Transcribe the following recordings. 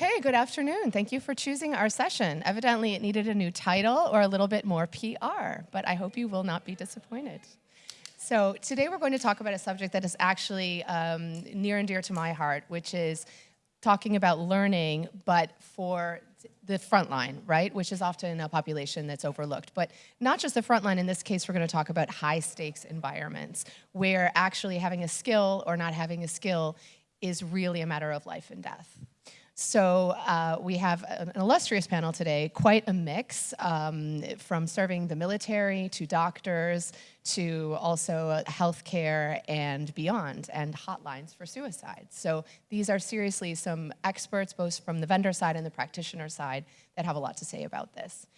Okay, good afternoon. Thank you for choosing our session. Evidently, it needed a new title or a little bit more PR, but I hope you will not be disappointed. So today we're going to talk about a subject that is actually near and dear to my heart, which is talking about learning, but for the frontline, right? Which is often a population that's overlooked. But not just the frontline. In this case, we're going to talk about high-stakes environments, where actually having a skill or not having a skill is really a matter of life and death. So we have an illustrious panel today, quite a mix, from serving the military to doctors to also healthcare and beyond, and hotlines for suicide. So these are seriously some experts, both from the vendor side and the practitioner side, that have a lot to say about this.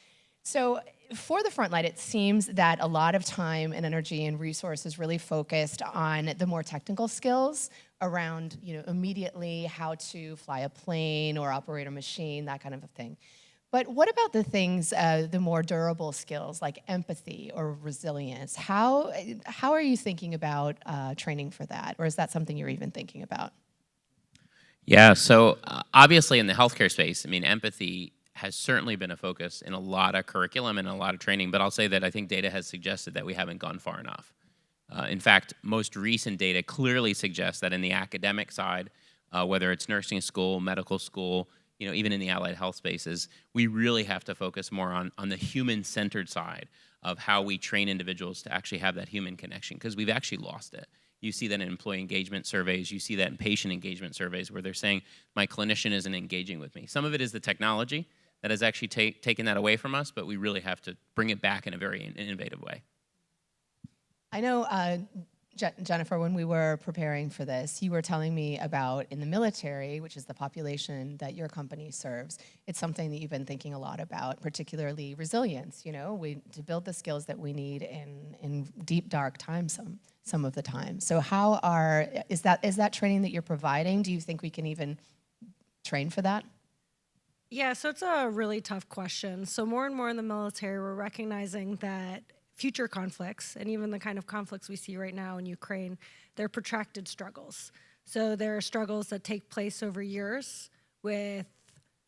So for the frontline, it seems that a lot of time and energy and resources really focused on the more technical skills around, immediately how to fly a plane or operate a machine, that kind of a thing. But what about the things, the more durable skills like empathy or resilience? How are you thinking about training for that? Or is that something you're even thinking about? Yeah, so obviously in the healthcare space, empathy has certainly been a focus in a lot of curriculum and a lot of training, but I'll say that I think data has suggested that we haven't gone far enough. In fact, most recent data clearly suggests that in the academic side, whether it's nursing school, medical school, even in the allied health spaces, we really have to focus more on the human-centered side of how we train individuals to actually have that human connection, because we've actually lost it. You see that in employee engagement surveys, you see that in patient engagement surveys, where they're saying, my clinician isn't engaging with me. Some of it is the technology that has actually taken that away from us, but we really have to bring it back in a very innovative way. I know, Jennifer, when we were preparing for this, you were telling me about in the military, which is the population that your company serves, it's something that you've been thinking a lot about, particularly resilience, to build the skills that we need in deep, dark times some of the time. So is that training that you're providing? Do you think we can even train for that? Yeah, so it's a really tough question. So more and more in the military, we're recognizing that future conflicts, and even the kind of conflicts we see right now in Ukraine, they're protracted struggles. So there are struggles that take place over years with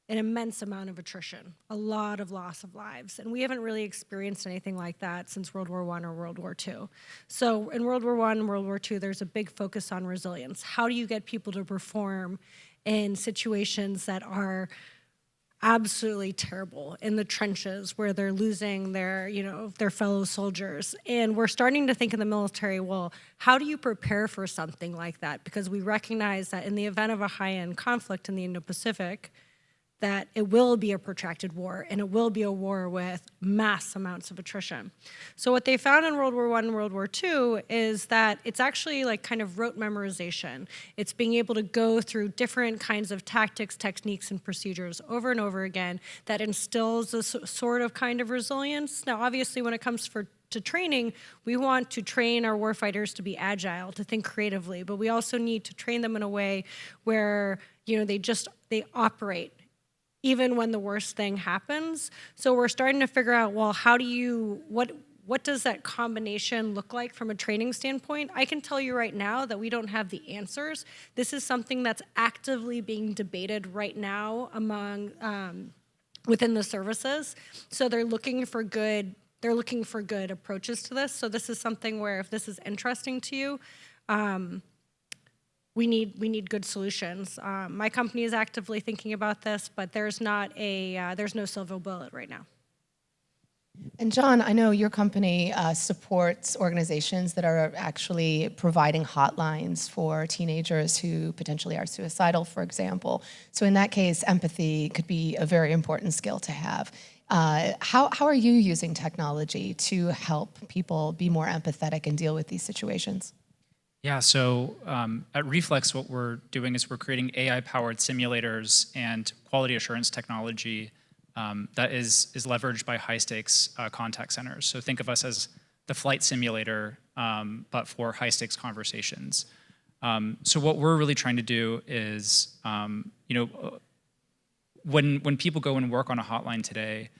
an immense amount of attrition, a lot of loss of lives. And we haven't really experienced anything like that since World War I or World War II. So in World War I and World War II, there's a big focus on resilience. How do you get people to perform in situations that are absolutely terrible, in the trenches where they're losing their fellow soldiers? And we're starting to think in the military, well, how do you prepare for something like that? Because we recognize that in the event of a high-end conflict in the Indo-Pacific, that it will be a protracted war, and it will be a war with mass amounts of attrition. So what they found in World War I and World War II is that it's actually like kind of rote memorization. It's being able to go through different kinds of tactics, techniques, and procedures over and over again that instills a sort of kind of resilience. Now, obviously, when it comes to training, we want to train our warfighters to be agile, to think creatively, but we also need to train them in a way where they operate even when the worst thing happens. So we're starting to figure out, well, what does that combination look like from a training standpoint? I can tell you right now that we don't have the answers. This is something that's actively being debated right now among within the services. So they're looking for good approaches to this. So this is something where, if this is interesting to you, we need good solutions. My company is actively thinking about this, but there's no silver bullet right now. And John, I know your company supports organizations that are actually providing hotlines for teenagers who potentially are suicidal, for example. So in that case, empathy could be a very important skill to have. How are you using technology to help people be more empathetic and deal with these situations? Yeah, so at Reflex, what we're doing is we're creating AI-powered simulators and quality assurance technology that is leveraged by high-stakes contact centers. So think of us as the flight simulator, but for high-stakes conversations. So what we're really trying to do is, when people go and work on a hotline today,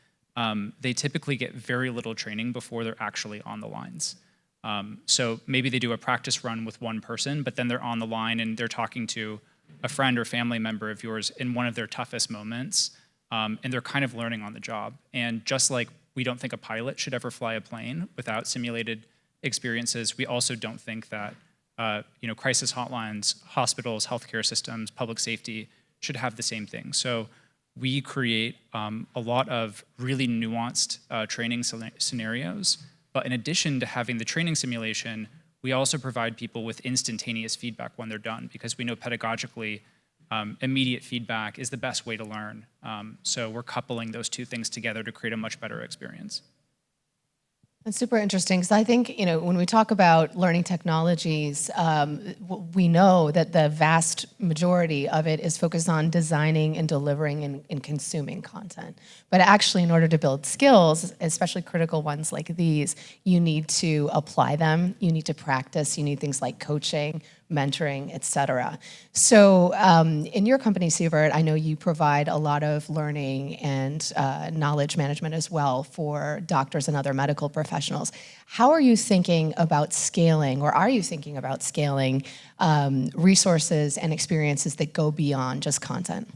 they typically get very little training before they're actually on the lines. So maybe they do a practice run with one person, but then they're on the line and they're talking to a friend or family member of yours in one of their toughest moments, and they're kind of learning on the job. And just like we don't think a pilot should ever fly a plane without simulated experiences, we also don't think that crisis hotlines, hospitals, healthcare systems, public safety should have the same thing. So we create a lot of really nuanced training scenarios, but in addition to having the training simulation, we also provide people with instantaneous feedback when they're done, because we know pedagogically immediate feedback is the best way to learn. So we're coupling those two things together to create a much better experience. That's super interesting, because I think, when we talk about learning technologies, we know that the vast majority of it is focused on designing and delivering and consuming content. But actually, in order to build skills, especially critical ones like these, you need to apply them, you need to practice, you need things like coaching, mentoring, et cetera. So in your company, Sievert, I know you provide a lot of learning and knowledge management as well for doctors and other medical professionals. How are you thinking about scaling, or are you thinking about scaling resources and experiences that go beyond just content?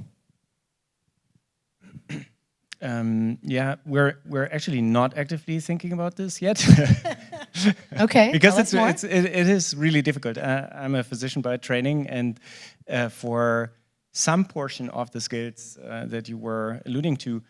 We're actually not actively thinking about this yet. Okay, because it is really difficult. I'm a physician by training, and for some portion of the skills that you were alluding to,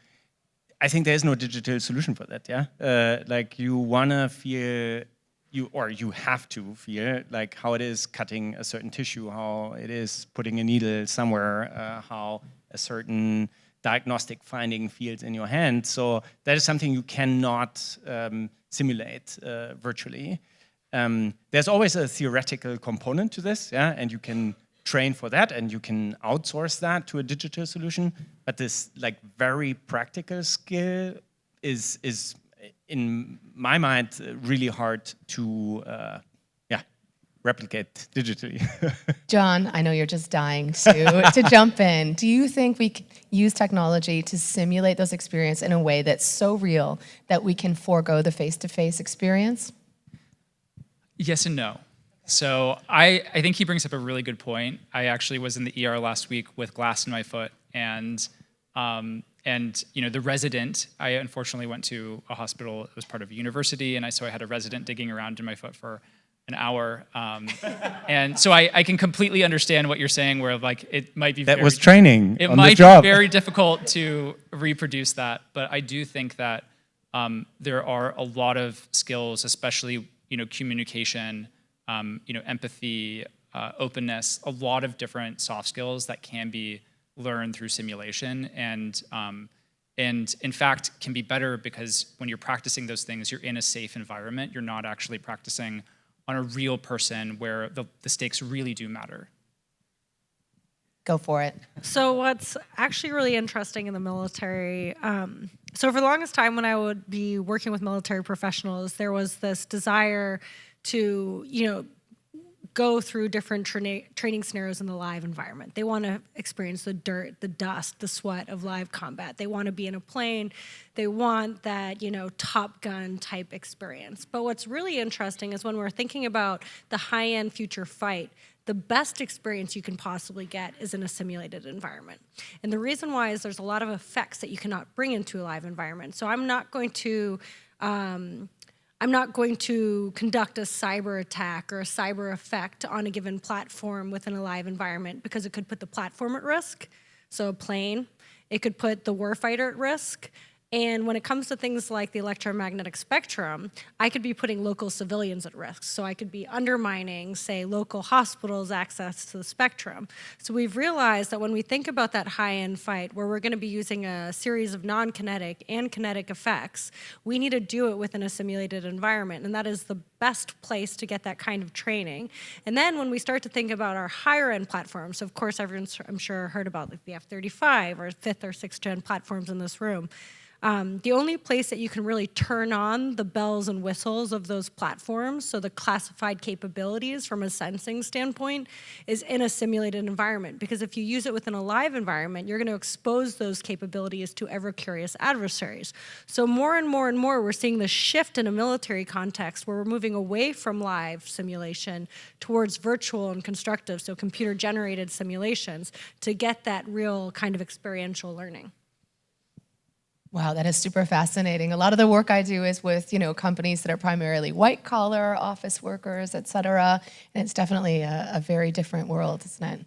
I think there is no digital solution for that. Yeah, like you wanna feel you have to feel like how it is cutting a certain tissue, how it is putting a needle somewhere, how a certain diagnostic finding feels in your hand. So that is something you cannot simulate virtually. There's always a theoretical component to this, yeah, and you can train for that, and you can outsource that to a digital solution. But this like very practical skill is in my mind really hard to replicate digitally. John, I know you're just dying to jump in. Do you think we can use technology to simulate those experiences in a way that's so real that we can forego the face-to-face experience? Yes and no. So I think he brings up a really good point. I actually was in the ER last week with glass in my foot, and the resident, I unfortunately went to a hospital, it was part of a university, and so I had a resident digging around in my foot for an hour. And so I can completely understand what you're saying, where like it might be that was training on the job. Be very difficult to reproduce that, but I do think that there are a lot of skills, especially communication, empathy, openness, a lot of different soft skills that can be learned through simulation, and in fact can be better because when you're practicing those things, you're in a safe environment. You're not actually practicing on a real person where the stakes really do matter. Go for it. So what's actually really interesting in the military, so for the longest time when I would be working with military professionals, there was this desire to, go through different training scenarios in the live environment. They want to experience the dirt, the dust, the sweat of live combat. They want to be in a plane. They want that, Top Gun type experience. But what's really interesting is when we're thinking about the high-end future fight, the best experience you can possibly get is in a simulated environment. And the reason why is there's a lot of effects that you cannot bring into a live environment. So I'm not going to conduct a cyber attack or a cyber effect on a given platform within a live environment because it could put the platform at risk, so a plane. It could put the warfighter at risk. And when it comes to things like the electromagnetic spectrum, I could be putting local civilians at risk. So I could be undermining, say, local hospitals' access to the spectrum. So we've realized that when we think about that high-end fight, where we're going to be using a series of non-kinetic and kinetic effects, we need to do it within a simulated environment. And that is the best place to get that kind of training. And then when we start to think about our higher-end platforms, of course, everyone's, I'm sure, heard about like the F-35 or 5th or 6th gen platforms in this room. The only place that you can really turn on the bells and whistles of those platforms, so the classified capabilities from a sensing standpoint, is in a simulated environment. Because if you use it within a live environment, you're going to expose those capabilities to ever-curious adversaries. So more and more and more, we're seeing the shift in a military context where we're moving away from live simulation towards virtual and constructive, so computer-generated simulations, to get that real kind of experiential learning. Wow, that is super fascinating. A lot of the work I do is with, companies that are primarily white collar, office workers, et cetera. And it's definitely a very different world, isn't it?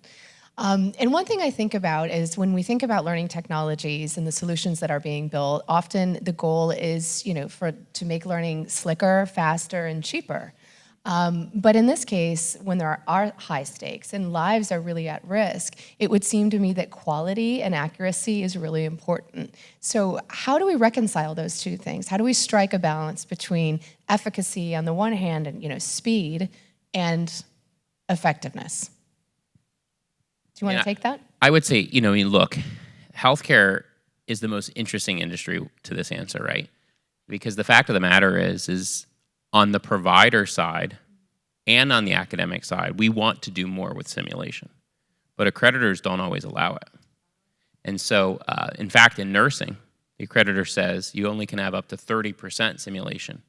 And one thing I think about is when we think about learning technologies and the solutions that are being built, often the goal is, to make learning slicker, faster, and cheaper. But in this case, when there are high stakes and lives are really at risk, it would seem to me that quality and accuracy is really important. So how do we reconcile those two things? How do we strike a balance between efficacy on the one hand and speed and effectiveness? Do you want to take that? I would say, look, healthcare is the most interesting industry to this answer, right? Because the fact of the matter is on the provider side and on the academic side, we want to do more with simulation, but accreditors don't always allow it. And so, in fact, in nursing, the accreditor says you only can have up to 30% simulation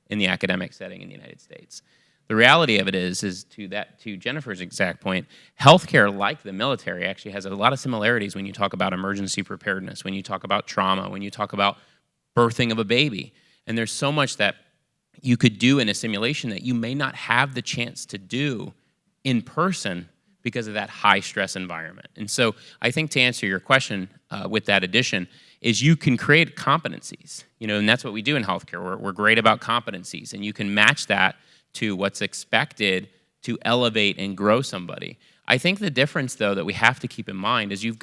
in the academic setting in the United States. The reality of it is to Jennifer's exact point, healthcare, like the military, actually has a lot of similarities when you talk about emergency preparedness, when you talk about trauma, when you talk about birthing of a baby. And there's so much that you could do in a simulation that you may not have the chance to do in person because of that high stress environment. And so I think to answer your question with that addition is you can create competencies, and that's what we do in healthcare. We're great about competencies, and you can match that to what's expected to elevate and grow somebody. I think the difference, though, that we have to keep in mind is you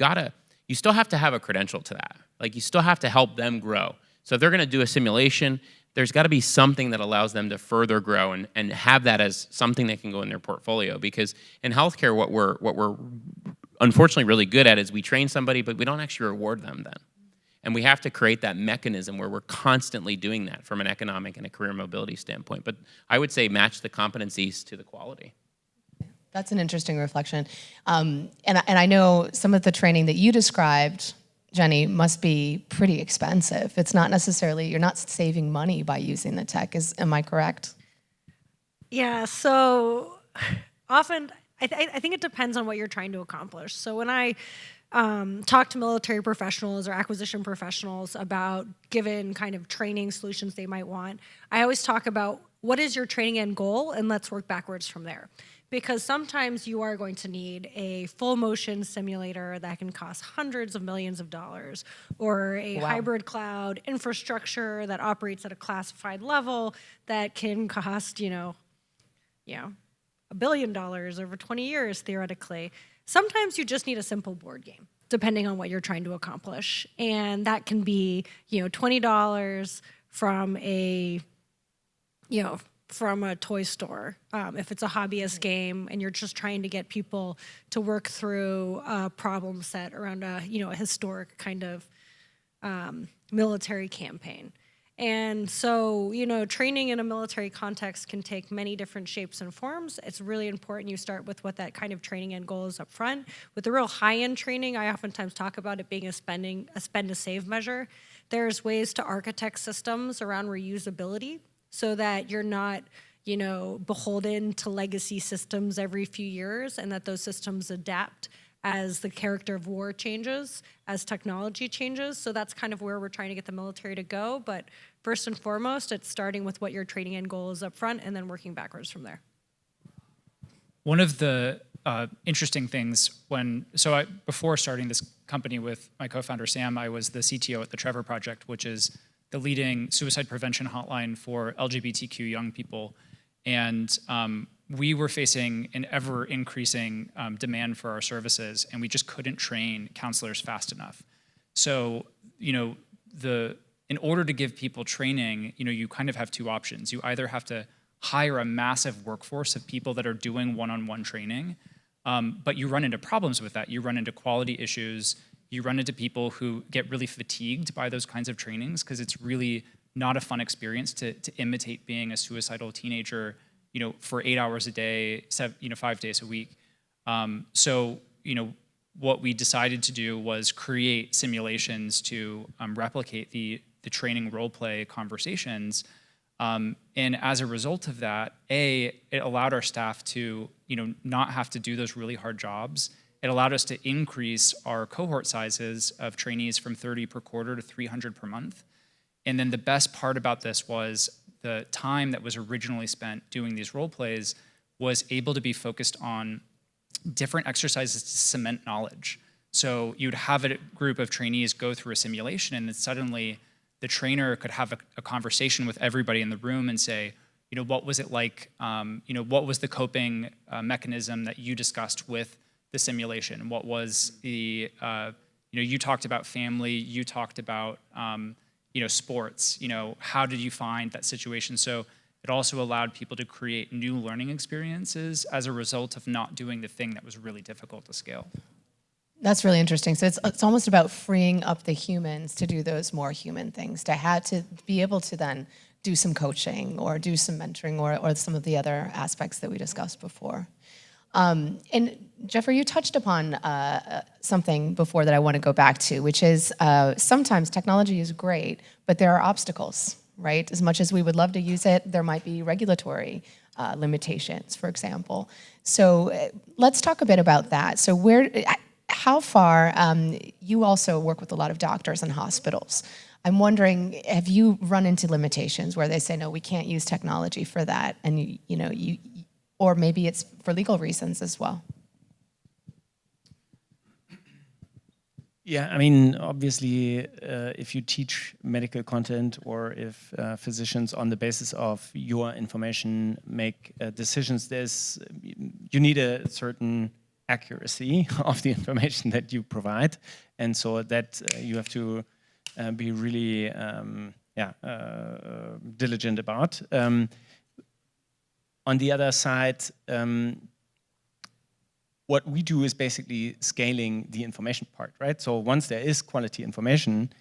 still have to have a credential to that. Like, you still have to help them grow. So if they're going to do a simulation, there's got to be something that allows them to further grow and have that as something that can go in their portfolio. Because in healthcare, what we're unfortunately really good at is we train somebody, but we don't actually reward them then. And we have to create that mechanism where we're constantly doing that from an economic and a career mobility standpoint. But I would say match the competencies to the quality. That's an interesting reflection. And I know some of the training that you described, Jenny, must be pretty expensive. It's not necessarily, you're not saving money by using the tech. Am I correct? Yeah, so often, I think it depends on what you're trying to accomplish. So when I talk to military professionals or acquisition professionals about given kind of training solutions they might want, I always talk about what is your training end goal, and let's work backwards from there. Because sometimes you are going to need a full motion simulator that can cost hundreds of millions of dollars, or a hybrid cloud infrastructure that operates at a classified level that can cost, $1 billion over 20 years, theoretically. Sometimes you just need a simple board game, depending on what you're trying to accomplish. And that can be, $20 from a toy store. If it's a hobbyist game and you're just trying to get people to work through a problem set around a historic kind of military campaign. And so, training in a military context can take many different shapes and forms. It's really important you start with what that kind of training end goal is up front. With the real high-end training, I oftentimes talk about it being a spend-to-save measure. There's ways to architect systems around reusability so that you're not, beholden to legacy systems every few years, and that those systems adapt as the character of war changes, as technology changes. So that's kind of where we're trying to get the military to go. But first and foremost, it's starting with what your training end goal is up front and then working backwards from there. One of the interesting things before starting this company with my co-founder Sam, I was the CTO at the Trevor Project, which is the leading suicide prevention hotline for LGBTQ young people. And we were facing an ever-increasing demand for our services, and we just couldn't train counselors fast enough. So, in order to give people training, you kind of have two options. You either have to hire a massive workforce of people that are doing one-on-one training, but you run into problems with that. You run into quality issues. you run into people who get really fatigued by those kinds of trainings because it's really not a fun experience to imitate being a suicidal teenager, for 8 hours a day, 5 days a week. So, what we decided to do was create simulations to replicate the training role play conversations. And as a result of that, it allowed our staff to, not have to do those really hard jobs. It allowed us to increase our cohort sizes of trainees from 30 per quarter to 300 per month. And then the best part about this was the time that was originally spent doing these role plays was able to be focused on different exercises to cement knowledge. So you'd have a group of trainees go through a simulation, and then suddenly the trainer could have a conversation with everybody in the room and say, what was it like? What was the coping mechanism that you discussed with the simulation? What was the, you talked about family, you talked about, sports, how did you find that situation? So it also allowed people to create new learning experiences as a result of not doing the thing that was really difficult to scale. That's really interesting. So it's almost about freeing up the humans to do those more human things, to be able to then do some coaching or do some mentoring or some of the other aspects that we discussed before. And Geoffrey, you touched upon something before that I want to go back to, which is sometimes technology is great, but there are obstacles, right? As much as we would love to use it, there might be regulatory limitations, for example. So let's talk a bit about that. So how far, you also work with a lot of doctors and hospitals. I'm wondering, have you run into limitations where they say, no, we can't use technology for that, and or maybe it's for legal reasons as well? Yeah, I mean, obviously, if you teach medical content or if physicians on the basis of your information make decisions, you need a certain accuracy of the information that you provide. And so that you have to be really diligent about. On the other side, what we do is basically scaling the information part, right? So once there is quality information,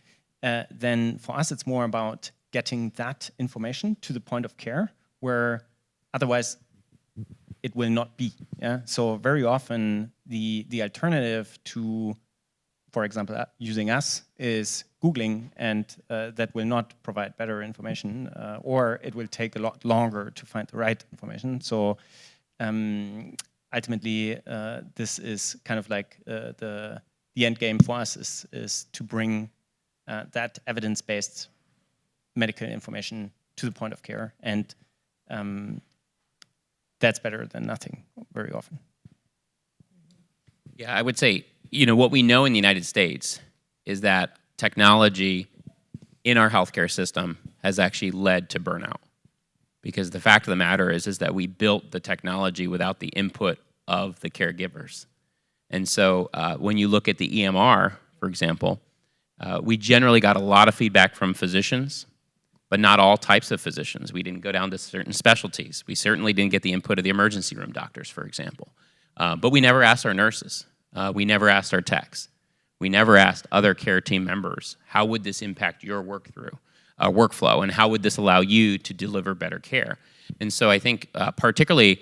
then for us it's more about getting that information to the point of care where otherwise it will not be. Yeah. So very often the alternative to, for example, using us is Googling, and that will not provide better information, or it will take a lot longer to find the right information. So ultimately, this is kind of like the end game for us is to bring that evidence-based medical information to the point of care, and that's better than nothing very often. Yeah, I would say, what we know in the United States is that technology in our healthcare system has actually led to burnout. Because the fact of the matter is that we built the technology without the input of the caregivers. And so when you look at the EMR, for example, we generally got a lot of feedback from physicians, but not all types of physicians. We didn't go down to certain specialties. We certainly didn't get the input of the emergency room doctors, for example. But we never asked our nurses. We never asked our techs. We never asked other care team members, how would this impact your workflow, and how would this allow you to deliver better care? And so I think particularly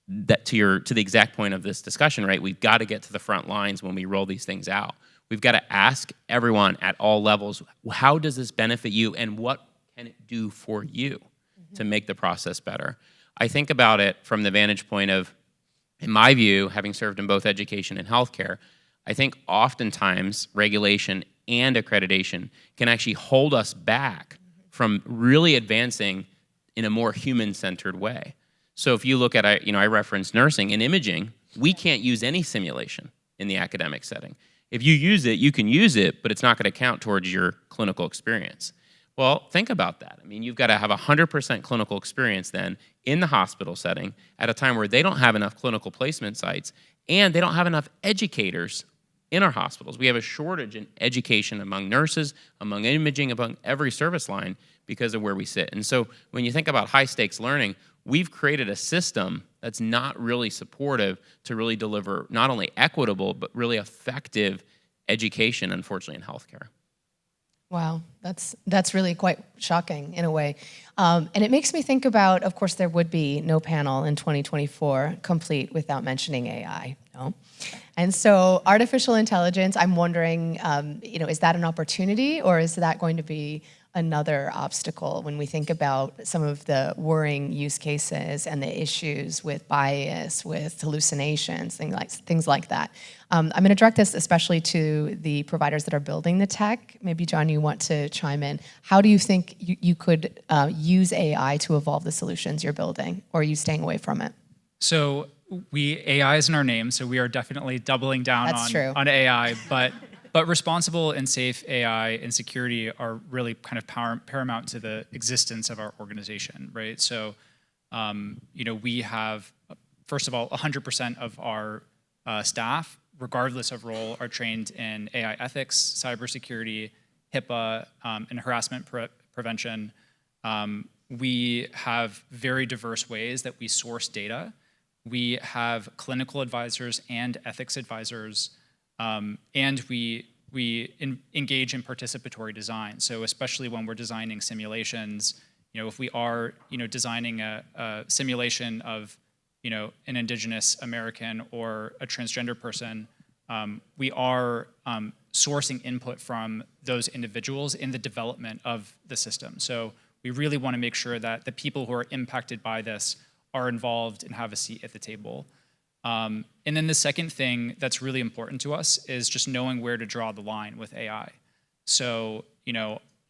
that to the exact point of this discussion, right, we've got to get to the front lines when we roll these things out. We've got to ask everyone at all levels, how does this benefit you and what can it do for you to make the process better? I think about it from the vantage point of, in my view, having served in both education and healthcare, I think oftentimes regulation and accreditation can actually hold us back from really advancing in a more human-centered way. So if you look at, I referenced nursing and imaging, we can't use any simulation in the academic setting. If you use it, you can use it, but it's not going to count towards your clinical experience. Well, think about that. I mean, you've got to have 100% clinical experience then in the hospital setting at a time where they don't have enough clinical placement sites and they don't have enough educators in our hospitals. We have a shortage in education among nurses, among imaging, among every service line because of where we sit. And so when you think about high-stakes learning, we've created a system that's not really supportive to really deliver not only equitable, but really effective education, unfortunately, in healthcare. Wow, that's really quite shocking in a way. And it makes me think about, of course, there would be no panel in 2024 complete without mentioning AI, no? And so artificial intelligence, I'm wondering, is that an opportunity or is that going to be another obstacle when we think about some of the worrying use cases and the issues with bias, with hallucinations, things like that. I'm going to direct this especially to the providers that are building the tech. Maybe, John, you want to chime in. How do you think you could use AI to evolve the solutions you're building, or are you staying away from it? So AI is in our name, so we are definitely doubling down on AI, but responsible and safe AI and security are really kind of paramount to the existence of our organization, right? So, we have, first of all, 100% of our staff, regardless of role, are trained in AI ethics, cybersecurity, HIPAA, and harassment prevention. We have very diverse ways that we source data. We have clinical advisors and ethics advisors, and we engage in participatory design. So especially when we're designing simulations, if we are designing a simulation of an Indigenous American or a transgender person, we are sourcing input from those individuals in the development of the system. So we really want to make sure that the people who are impacted by this are involved and have a seat at the table. And then the second thing that's really important to us is just knowing where to draw the line with AI. So,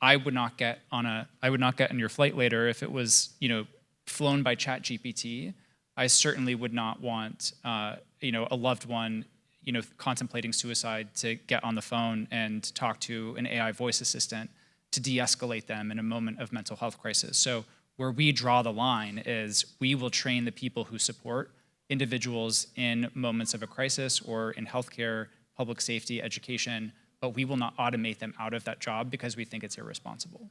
I would not get on your flight later if it was, flown by ChatGPT. I certainly would not want, a loved one, contemplating suicide to get on the phone and talk to an AI voice assistant to de-escalate them in a moment of mental health crisis. So where we draw the line is we will train the people who support individuals in moments of a crisis or in healthcare, public safety, education, but we will not automate them out of that job because we think it's irresponsible.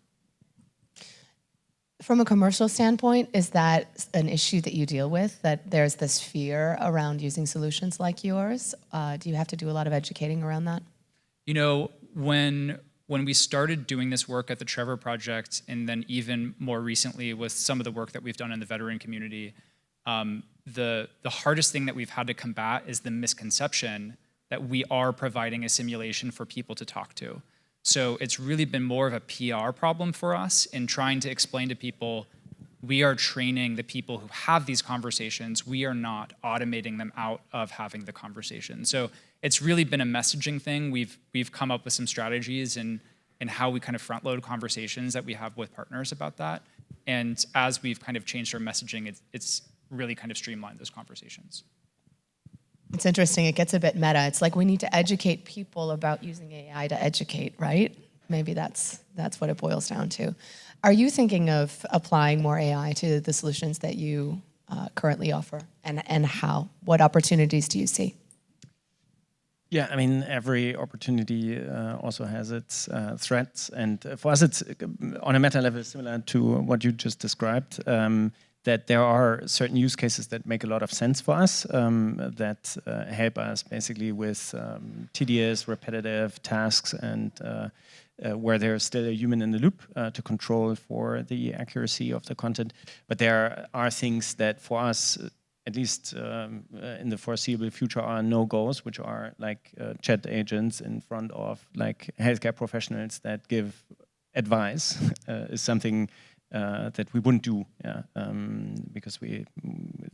From a commercial standpoint, is that an issue that you deal with, that there's this fear around using solutions like yours? Do you have to do a lot of educating around that? When we started doing this work at the Trevor Project, and then even more recently with some of the work that we've done in the veteran community, the hardest thing that we've had to combat is the misconception that we are providing a simulation for people to talk to. So it's really been more of a PR problem for us in trying to explain to people, we are training the people who have these conversations. We are not automating them out of having the conversation. So it's really been a messaging thing. We've come up with some strategies in how we kind of front load conversations that we have with partners about that. And as we've kind of changed our messaging, it's really kind of streamlined those conversations. It's interesting, it gets a bit meta. It's like we need to educate people about using AI to educate, right? Maybe that's what it boils down to. Are you thinking of applying more AI to the solutions that you currently offer, and how? What opportunities do you see? Yeah, I mean, every opportunity also has its threats. And for us, it's on a meta level similar to what you just described, that there are certain use cases that make a lot of sense for us, that help us basically with tedious, repetitive tasks, and where there's still a human in the loop to control for the accuracy of the content. But there are things that for us, at least in the foreseeable future, are no-goes, which are like chat agents in front of like healthcare professionals that give advice, is something that we wouldn't do, because we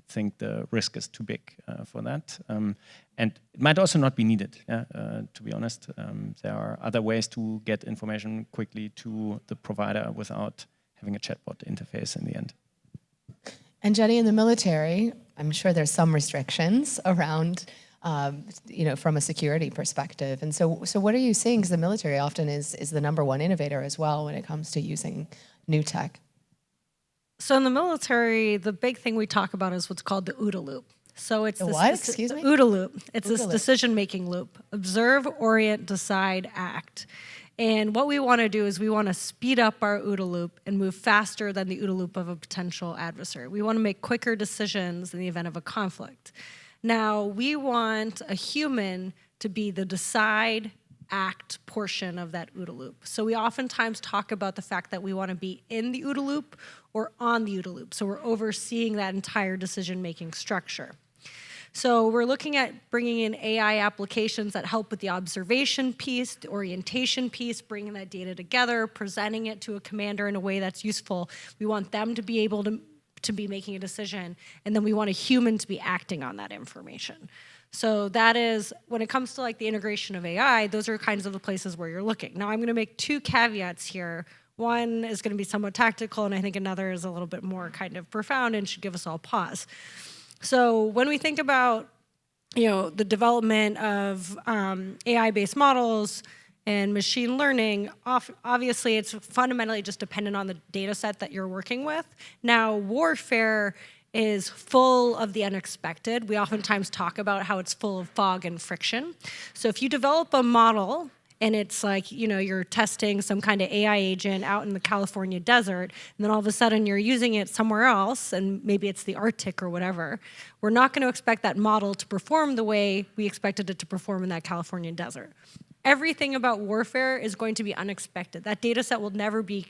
think the risk is too big for that. And it might also not be needed, to be honest. There are other ways to get information quickly to the provider without having a chatbot interface in the end. And Jenny, in the military, I'm sure there's some restrictions around, from a security perspective. And so what are you seeing? Because the military often is the #1 innovator as well when it comes to using new tech. So in the military, the big thing we talk about is what's called the OODA loop. So it's the this what? Excuse me? OODA loop. It's OODA this loop. decision-making loop: observe, orient, decide, act. And what we want to do is we want to speed up our OODA loop and move faster than the OODA loop of a potential adversary. We want to make quicker decisions in the event of a conflict. Now, we want a human to be the decide, act portion of that OODA loop. So we oftentimes talk about the fact that we want to be in the OODA loop or on the OODA loop. So we're overseeing that entire decision-making structure. So we're looking at bringing in AI applications that help with the observation piece, the orientation piece, bringing that data together, presenting it to a commander in a way that's useful. We want them to be able to be making a decision, and then we want a human to be acting on that information. So that is, when it comes to like the integration of AI, those are kinds of the places where you're looking. Now I'm gonna make two caveats here. One is gonna be somewhat tactical, and I think another is a little bit more kind of profound and should give us all pause. So when we think about, the development of AI-based models and machine learning, obviously it's fundamentally just dependent on the data set that you're working with. Now, warfare is full of the unexpected. We oftentimes talk about how it's full of fog and friction. So if you develop a model and it's like, you're testing some kind of AI agent out in the California desert, and then all of a sudden you're using it somewhere else, and maybe it's the Arctic or whatever, we're not going to expect that model to perform the way we expected it to perform in that California desert. Everything about warfare is going to be unexpected. That data set will never be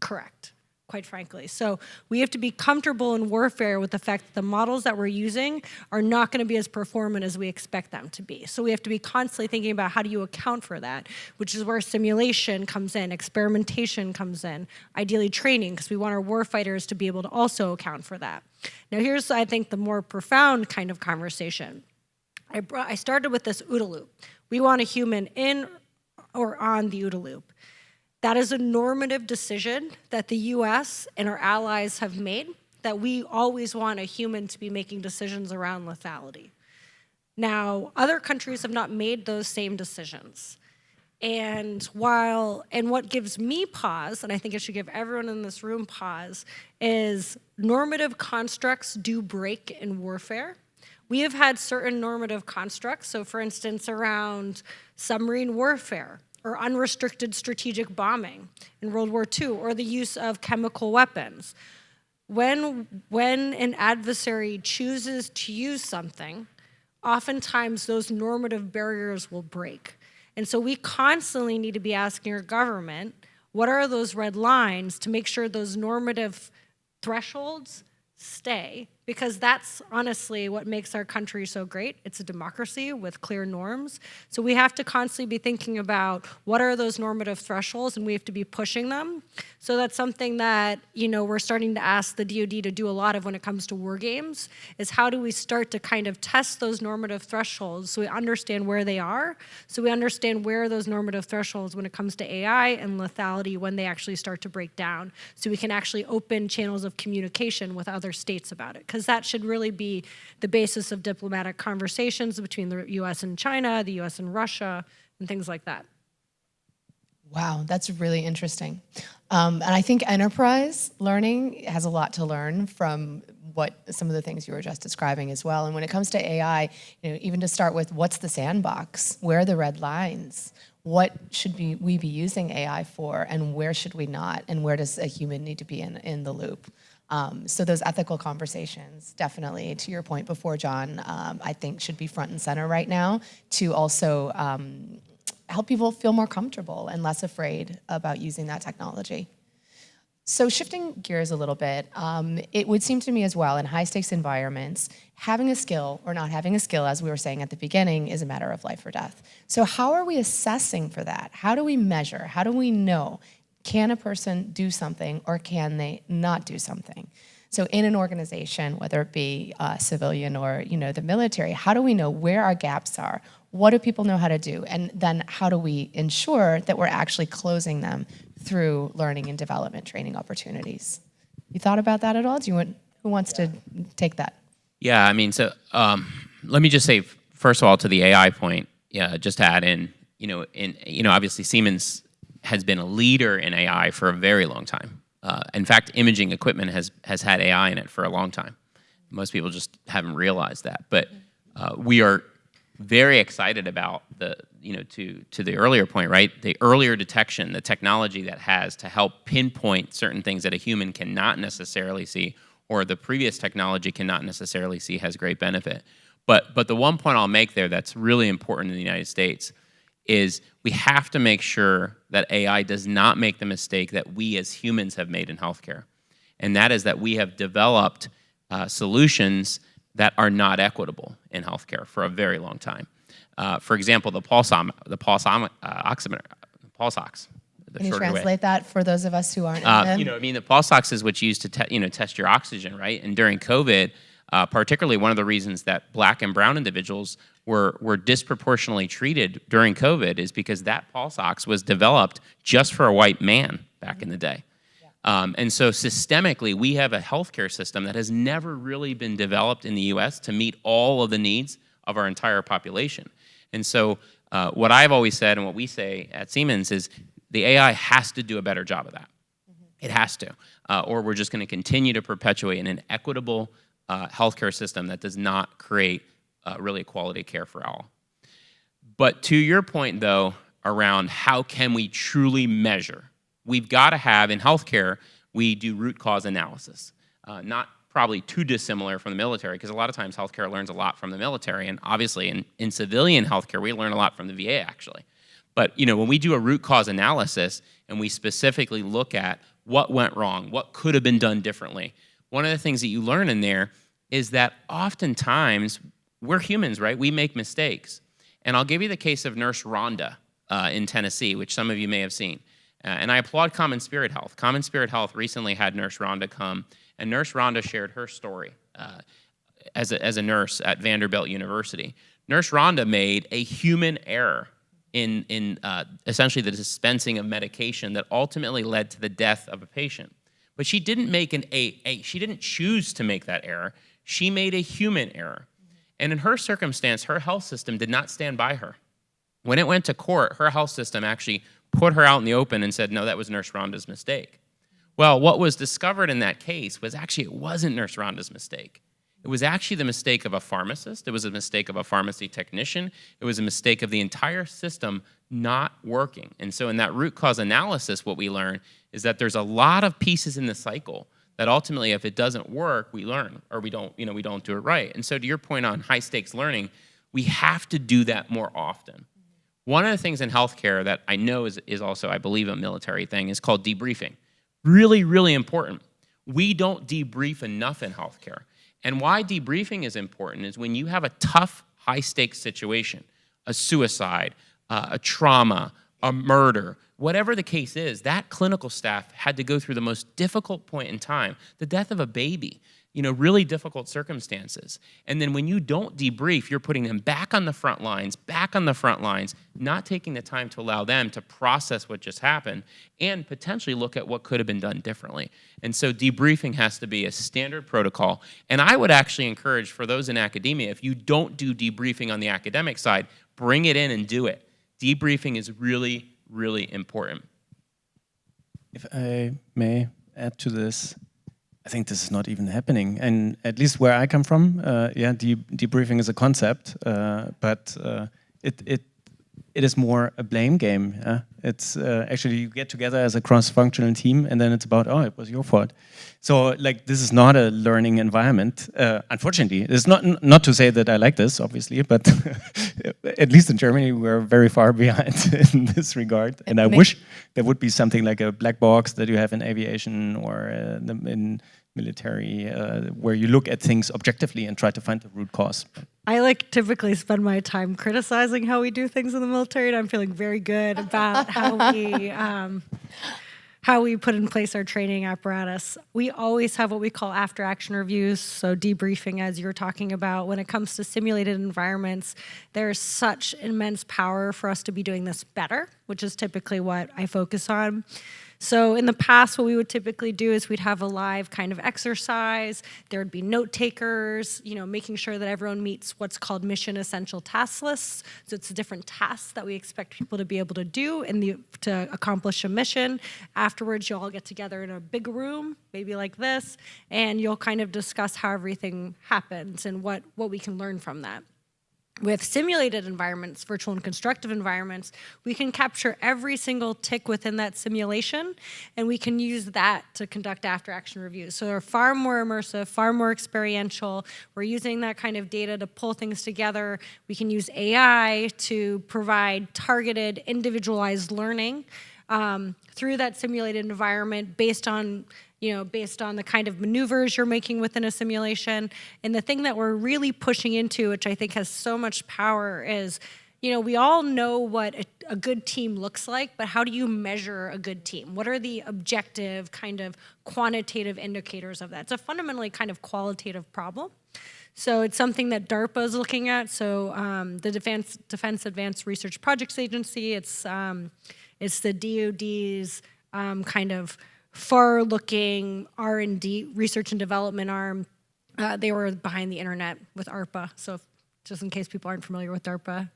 correct, quite frankly. So we have to be comfortable in warfare with the fact that the models that we're using are not going to be as performant as we expect them to be. So we have to be constantly thinking about how do you account for that, which is where simulation comes in, experimentation comes in, ideally training, because we want our warfighters to be able to also account for that. Now here's, I think, the more profound kind of conversation. I started with this OODA loop. We want a human in or on the OODA loop. That is a normative decision that the US and our allies have made, that we always want a human to be making decisions around lethality. Now, other countries have not made those same decisions. And what gives me pause, and I think it should give everyone in this room pause, is normative constructs do break in warfare. We have had certain normative constructs, so for instance, around submarine warfare, or unrestricted strategic bombing in World War II, or the use of chemical weapons. When an adversary chooses to use something, oftentimes those normative barriers will break. And so we constantly need to be asking our government, what are those red lines to make sure those normative thresholds stay? Because that's honestly what makes our country so great. It's a democracy with clear norms. So we have to constantly be thinking about what are those normative thresholds, and we have to be pushing them. So that's something that, we're starting to ask the DoD to do a lot of when it comes to war games, is how do we start to kind of test those normative thresholds so we understand where they are, so we understand where those normative thresholds when it comes to AI and lethality, when they actually start to break down, so we can actually open channels of communication with other states about it. Because that should really be the basis of diplomatic conversations between the US and China, the US and Russia, and things like that. Wow, that's really interesting. And I think enterprise learning has a lot to learn from some of the things you were just describing as well. And when it comes to AI, even to start with, what's the sandbox? Where are the red lines? What should we be using AI for, and where should we not? And where does a human need to be in the loop? So those ethical conversations, definitely, to your point before, John, I think should be front and center right now to also help people feel more comfortable and less afraid about using that technology. So shifting gears a little bit, it would seem to me as well, in high-stakes environments, having a skill or not having a skill, as we were saying at the beginning, is a matter of life or death. So how are we assessing for that? How do we measure? How do we know? Can a person do something or can they not do something? So in an organization, whether it be civilian or the military, how do we know where our gaps are? What do people know how to do? And then how do we ensure that we're actually closing them through learning and development training opportunities? You thought about that at all? Who wants to take that? Yeah, so let me just say, first of all, to the AI point, just to add in, obviously Siemens has been a leader in AI for a very long time. In fact, imaging equipment has had AI in it for a long time. Most people just haven't realized that. But we are very excited about to the earlier point, right? The earlier detection, the technology that has to help pinpoint certain things that a human cannot necessarily see, or the previous technology cannot necessarily see, has great benefit. But the one point I'll make there that's really important in the United States is we have to make sure that AI does not make the mistake that we as humans have made in healthcare. And that is that we have developed solutions that are not equitable in healthcare for a very long time. For example, the pulse oximeter, pulse ox. Can you translate that for those of us who aren't in them? The pulse ox is what's used to test your oxygen, right? And during COVID, particularly one of the reasons that Black and brown individuals were disproportionately treated during COVID is because that pulse ox was developed just for a white man back in the day. And so systemically, we have a healthcare system that has never really been developed in the US to meet all of the needs of our entire population. And so what I've always said and what we say at Siemens is the AI has to do a better job of that. It has to, or we're just going to continue to perpetuate an inequitable healthcare system that does not create really quality care for all. But to your point, though, around how can we truly measure, we've got to have, in healthcare, we do root cause analysis. Not probably too dissimilar from the military, because a lot of times healthcare learns a lot from the military, and obviously in civilian healthcare, we learn a lot from the VA, actually. But when we do a root cause analysis and we specifically look at what went wrong, what could have been done differently, one of the things that you learn in there is that oftentimes we're humans, right? We make mistakes. And I'll give you the case of Nurse Rhonda in Tennessee, which some of you may have seen. And I applaud Common Spirit Health. Common Spirit Health recently had Nurse Rhonda come, and Nurse Rhonda shared her story as a nurse at Vanderbilt University. Nurse Rhonda made a human error in essentially the dispensing of medication that ultimately led to the death of a patient. But she didn't make she didn't choose to make that error. She made a human error. And in her circumstance, her health system did not stand by her. When it went to court, her health system actually put her out in the open and said, no, that was Nurse Rhonda's mistake. Well, what was discovered in that case was actually it wasn't Nurse Rhonda's mistake. It was actually the mistake of a pharmacist. It was a mistake of a pharmacy technician. It was a mistake of the entire system not working. And so in that root cause analysis, what we learn is that there's a lot of pieces in the cycle that ultimately, if it doesn't work, we learn, or we don't do it right. And so to your point on high stakes learning, we have to do that more often. One of the things in healthcare that I know is also, I believe, a military thing is called debriefing. Really, really important. We don't debrief enough in healthcare. And why debriefing is important is when you have a tough, high-stakes situation, a suicide, a trauma, a murder, whatever the case is, that clinical staff had to go through the most difficult point in time, the death of a baby, really difficult circumstances. And then when you don't debrief, you're putting them back on the front lines, not taking the time to allow them to process what just happened and potentially look at what could have been done differently. And so debriefing has to be a standard protocol. And I would actually encourage for those in academia, if you don't do debriefing on the academic side, bring it in and do it. Debriefing is really, really important. If I may add to this, I think this is not even happening. And at least where I come from, debriefing is a concept, but it is more a blame game. It's actually you get together as a cross-functional team, and then it's about, oh, it was your fault. So this is not a learning environment. Unfortunately, it's not to say that I like this, obviously, but at least in Germany, we're very far behind in this regard. And I wish there would be something like a black box that you have in aviation or in military, where you look at things objectively and try to find the root cause. I typically spend my time criticizing how we do things in the military, and I'm feeling very good about how we put in place our training apparatus. We always have what we call after action reviews, so debriefing, as you were talking about. When it comes to simulated environments, there's such immense power for us to be doing this better, which is typically what I focus on. So in the past, what we would typically do is we'd have a live kind of exercise. There would be note takers, making sure that everyone meets what's called mission essential task lists. So it's the different tasks that we expect people to be able to do to accomplish a mission. Afterwards, you'll all get together in a big room, maybe like this, and you'll kind of discuss how everything happens and what we can learn from that. with simulated environments, virtual and constructive environments, we can capture every single tick within that simulation, and we can use that to conduct after-action reviews. So they're far more immersive, far more experiential. We're using that kind of data to pull things together. We can use AI to provide targeted, individualized learning through that simulated environment based on the kind of maneuvers you're making within a simulation. And the thing that we're really pushing into, which I think has so much power, is, we all know what a good team looks like, but how do you measure a good team? What are the objective kind of quantitative indicators of that? It's a fundamentally kind of qualitative problem. So it's something that DARPA is looking at. So the Defense Advanced Research Projects Agency, it's the DoD's kind of far-looking R&D, research and development arm. They were behind the internet with ARPA, so just in case people aren't familiar with DARPA.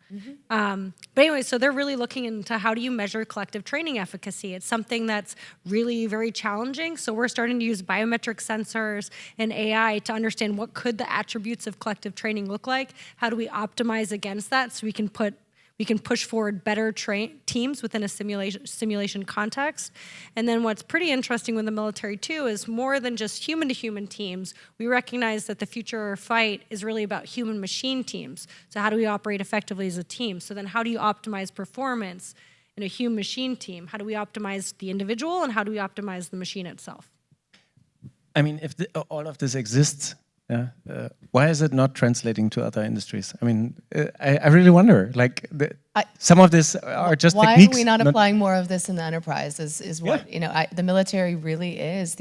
But anyway, so they're really looking into how do you measure collective training efficacy. It's something that's really very challenging, so we're starting to use biometric sensors and AI to understand what could the attributes of collective training look like, how do we optimize against that so we can push forward better teams within a simulation context. And then what's pretty interesting with the military too is more than just human-to-human teams, we recognize that the future fight is really about human-machine teams. So how do we operate effectively as a team? So then how do you optimize performance in a human-machine team? How do we optimize the individual, and how do we optimize the machine itself? I mean, if all of this exists, why is it not translating to other industries? I mean, I really wonder. Like, some of this are just why techniques. Why are we not applying more of this in the enterprise? Is what the military really is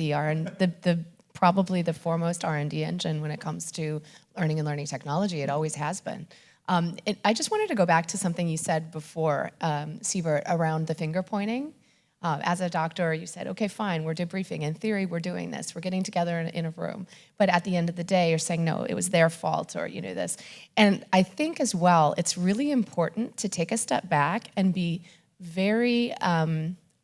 probably the foremost R&D engine when it comes to learning and learning technology. It always has been. I just wanted to go back to something you said before, Sievert, around the finger pointing. As a doctor, you said, okay, fine, we're debriefing. In theory, we're doing this. We're getting together in a room. But at the end of the day, you're saying, no, it was their fault, or this. And I think as well, it's really important to take a step back and be very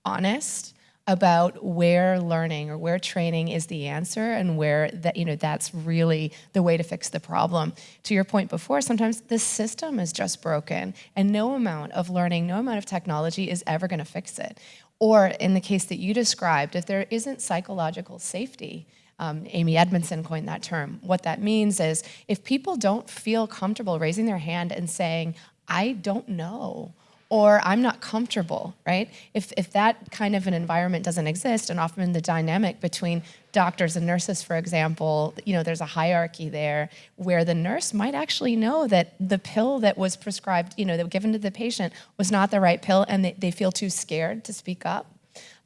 honest about where learning or where training is the answer, and where that's really the way to fix the problem. To your point before, sometimes the system is just broken, and no amount of learning, no amount of technology is ever going to fix it. Or in the case that you described, if there isn't psychological safety, Amy Edmondson coined that term. What that means is if people don't feel comfortable raising their hand and saying, I don't know, or I'm not comfortable, right? If that kind of an environment doesn't exist, and often the dynamic between doctors and nurses, for example, there's a hierarchy there where the nurse might actually know that the pill that was prescribed, that was given to the patient was not the right pill, and they feel too scared to speak up.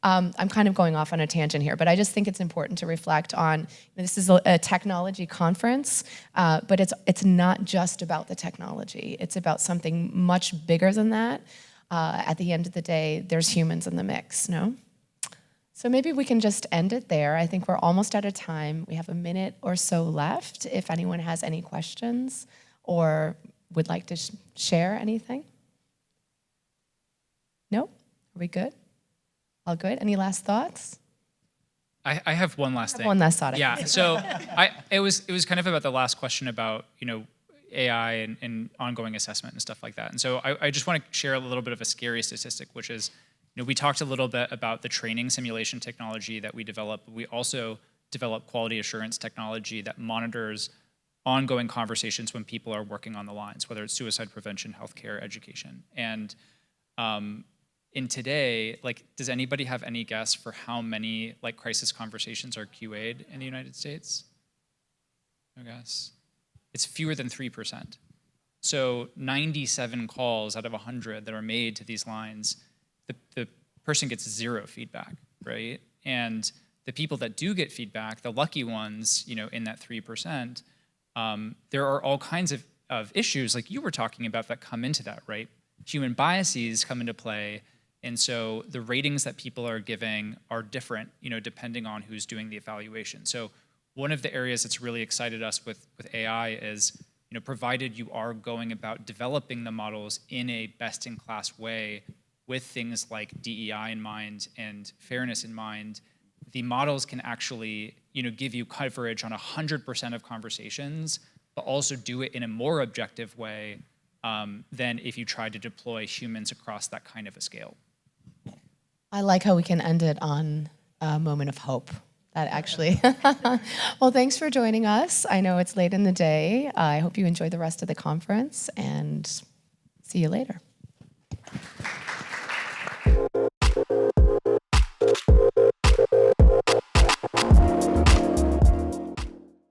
I'm kind of going off on a tangent here, but I just think it's important to reflect on, this is a technology conference, but it's not just about the technology. It's about something much bigger than that. At the end of the day, there's humans in the mix, no? So maybe we can just end it there. I think we're almost out of time. We have a minute or so left if anyone has any questions or would like to share anything. No? Are we good? All good? Any last thoughts? I have one last thing. One last thought. Yeah. So it was kind of about the last question about AI and ongoing assessment and stuff like that. And so I just want to share a little bit of a scary statistic, which is, we talked a little bit about the training simulation technology that we develop. We also develop quality assurance technology that monitors ongoing conversations when people are working on the lines, whether it's suicide prevention, healthcare, education. And in today, does anybody have any guess for how many crisis conversations are QA'd in the United States? No guess. It's fewer than 3%. So 97 calls out of 100 that are made to these lines, the person gets zero feedback, right? And the people that do get feedback, the lucky ones, in that 3%, there are all kinds of issues like you were talking about that come into that, right? Human biases come into play. And so the ratings that people are giving are different, depending on who's doing the evaluation. So one of the areas that's really excited us with AI is, provided you are going about developing the models in a best-in-class way with things like DEI in mind and fairness in mind, the models can actually, give you coverage on 100% of conversations, but also do it in a more objective way than if you tried to deploy humans across that kind of a scale. I like how we can end it on a moment of hope. That actually. Well, thanks for joining us. I know it's late in the day. I hope you enjoy the rest of the conference, and see you later.